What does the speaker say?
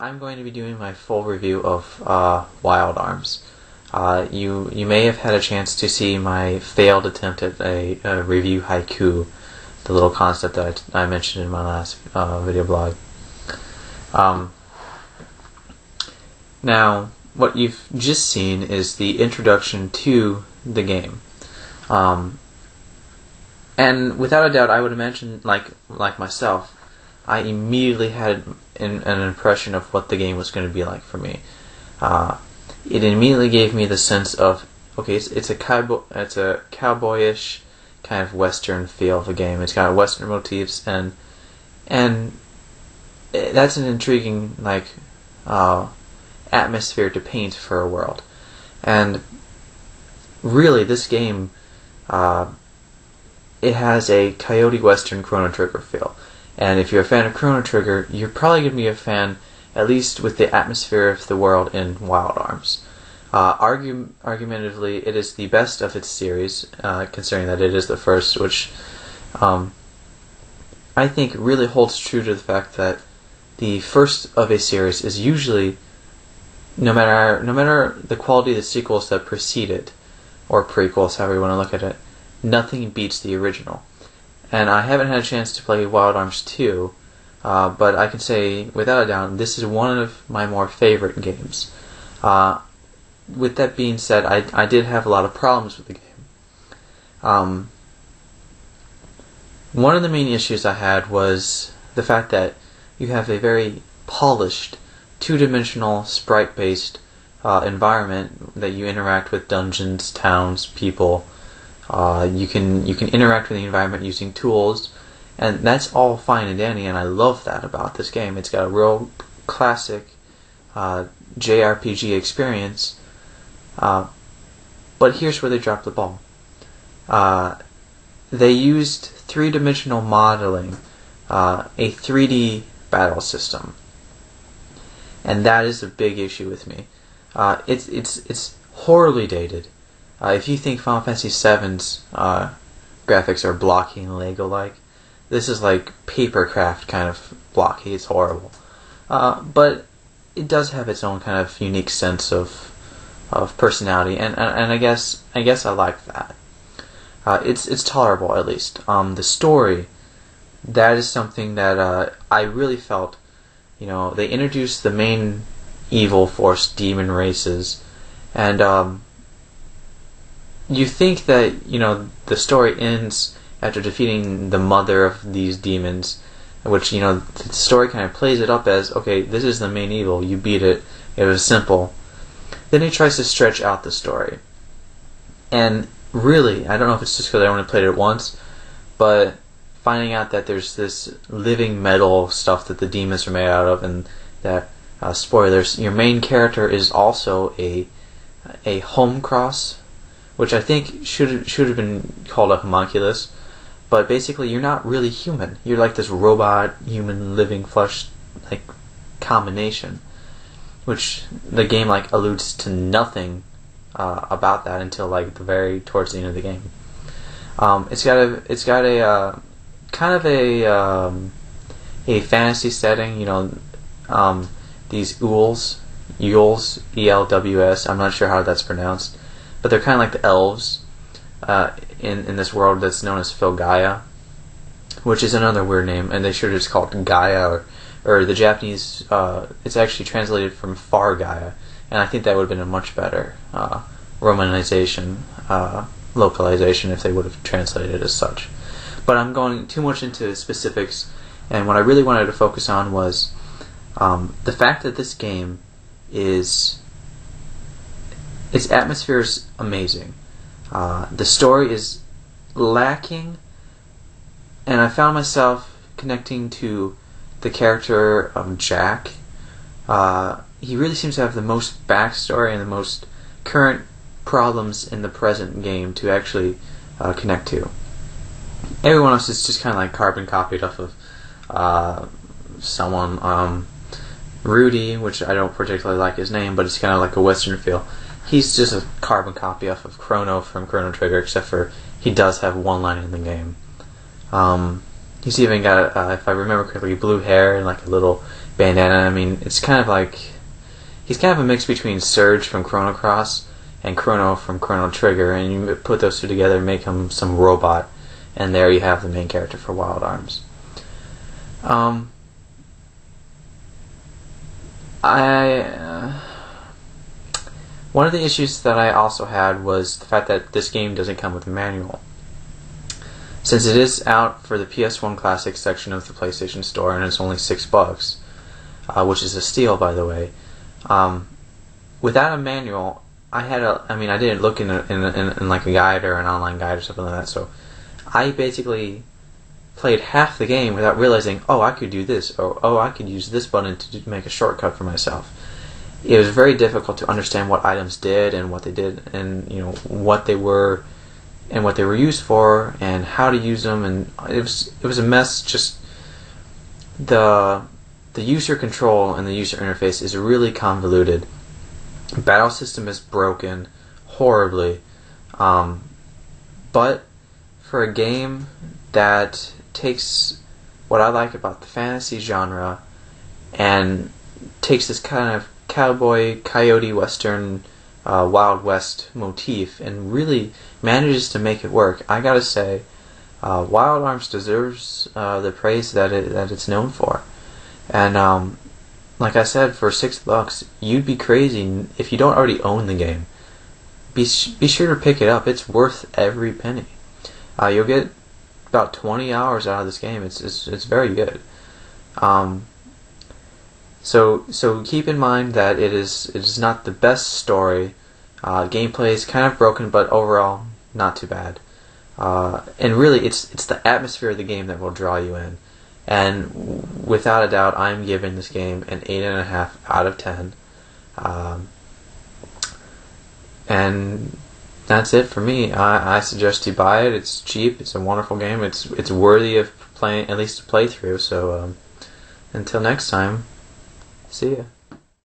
I'm going to be doing my full review of Wild Arms. You may have had a chance to see my failed attempt at a review haiku, the little concept that I mentioned in my last video blog. Now, what you've just seen is the introduction to the game. And without a doubt, I would imagine, like myself, I immediately had an impression of what the game was going to be like for me. It immediately gave me the sense of, okay, it's a cowboyish kind of Western feel of the game. It's got Western motifs, and that's an intriguing atmosphere to paint for a world. And really, this game, it has a Coyote Western Chrono Trigger feel. And if you're a fan of Chrono Trigger, you're probably going to be a fan, at least with the atmosphere of the world in Wild Arms. Argumentatively, it is the best of its series, considering that it is the first, which I think really holds true to the fact that the first of a series is usually, no matter the quality of the sequels that precede it, or prequels, however you want to look at it, nothing beats the original. And I haven't had a chance to play Wild Arms 2, but I can say, without a doubt, this is one of my more favorite games. With that being said, I did have a lot of problems with the game. One of the main issues I had was the fact that you have a very polished, two-dimensional, sprite-based environment that you interact with: dungeons, towns, people. You can interact with the environment using tools, and that's all fine and dandy, and I love that about this game. It's got a real classic JRPG experience, but here's where they dropped the ball. They used three-dimensional modeling, a 3D battle system, and that is a big issue with me. It's horribly dated. If you think Final Fantasy VII's graphics are blocky and Lego-like, this is like papercraft kind of blocky. It's horrible, but it does have its own kind of unique sense of personality, and I guess I like that. It's tolerable, at least. The story, that is something that I really felt. They introduced the main evil force, demon races, and you think that the story ends after defeating the mother of these demons, which the story kind of plays it up as, okay, this is the main evil, you beat it, it was simple. Then he tries to stretch out the story, and really, I don't know if it's just because I only played it once, but finding out that there's this living metal stuff that the demons are made out of, and that spoilers, your main character is also a home cross, which I think should have been called a homunculus, but basically you're not really human. You're like this robot, human, living flesh combination, which the game alludes to nothing about that until towards the end of the game. It's got a kind of a fantasy setting. These Euls, ELWS. I'm not sure how that's pronounced, but they're kind of like the elves in this world that's known as Filgaia, which is another weird name, and they should have just called it Gaia, or the Japanese, it's actually translated from Far Gaia, and I think that would have been a much better romanization, localization, if they would have translated it as such. But I'm going too much into specifics, and what I really wanted to focus on was the fact that this game its atmosphere is amazing. The story is lacking, and I found myself connecting to the character of Jack. He really seems to have the most backstory and the most current problems in the present game to actually connect to. Everyone else is just kind of carbon copied off of someone. Rudy, which I don't particularly like his name, but it's kind of like a Western feel. He's just a carbon copy off of Chrono from Chrono Trigger, except for he does have one line in the game. He's even got, if I remember correctly, blue hair and a little bandana. I mean, it's kind of like he's kind of a mix between Surge from Chrono Cross and Chrono from Chrono Trigger, and you put those two together and make him some robot, and there you have the main character for Wild Arms. One of the issues that I also had was the fact that this game doesn't come with a manual. Since it is out for the PS1 Classic section of the PlayStation Store, and it's only $6, which is a steal, by the way. Without a manual, I didn't look in like a guide or an online guide or something like that, so I basically played half the game without realizing, oh, I could do this, or oh, I could use this button to make a shortcut for myself. It was very difficult to understand what items did and what they did, and what they were and what they were used for and how to use them, and it was a mess. Just the user control and the user interface is really convoluted. Battle system is broken horribly, but for a game that takes what I like about the fantasy genre and takes this kind of cowboy, coyote, western, Wild West motif and really manages to make it work, I gotta say, Wild Arms deserves the praise that it's known for. And like I said, for $6, you'd be crazy if you don't already own the game. Be sure to pick it up. It's worth every penny. You'll get about 20 hours out of this game. It's very good. So keep in mind that it is not the best story. Gameplay is kind of broken, but overall not too bad. And really, it's the atmosphere of the game that will draw you in. And without a doubt, I'm giving this game an 8.5 out of 10. And that's it for me. I suggest you buy it. It's cheap. It's a wonderful game. It's worthy of playing, at least a playthrough. So until next time, see ya.